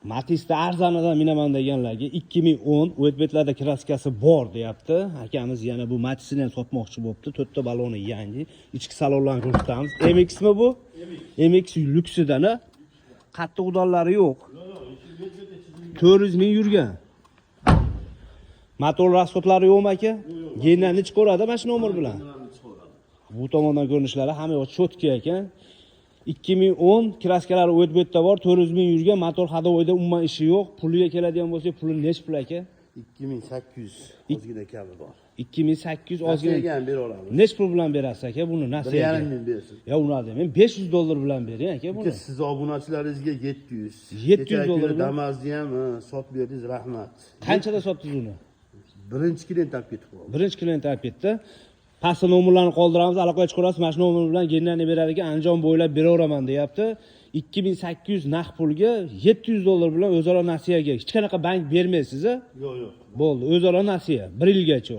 Matizda arzonidan minaman deganlarga 2010 o'tbetlarda kraskasi bor deyapti. Akamiz yana bu Matizini ham sotmoqchi bo'pti. 4 ta baloni yangi. Ichki salonlarni ko'rsatamiz. MX mi bu? MX lyuksidan. Qattiq udonlari yo'q. 400 ming yurgan. Motor rasxodlari yo'qmi aka? Genlarni chiqaradi mana shu nomer bilan. Bu tomondan ko'rinishlari hamma yoq cho'tka ekan. 2010 kraskalari o'tbetda bor, 400 ming yurgan, motor hadovoyda umuman ishi yo'q. Puliga keladigan bo'lsa, puli nech pul aka? 2800 ozgina kabi bor. 2800 ozgina. Nasiyaga ham bera olamiz. Nech pul bilan berasiz aka buni nasiyaga? 1,5 ming bersin. Ya uni men 500 dollar bilan bering aka buni. Siz obunachilaringizga 700. 700 dollar bilan Damazni ham sotib berdingiz, rahmat. Qanchada sotdingiz uni? Birinchi klient olib ketib qoldi. Birinchi klient olib ketdi. Pastda nomerlarni qoldiramiz, aloqaga chiqarasiz, mana shu nomer bilan genlarni berar ekan, Andijon bo'ylab beraveraman deyapti. 2800 naqd pulga 700 dollar bilan o'zaro nasiyaga. Hech qanaqa bank bermaysiz-a? Yo'q, yo'q. Bo'ldi, o'zaro nasiya 1 yilgacha.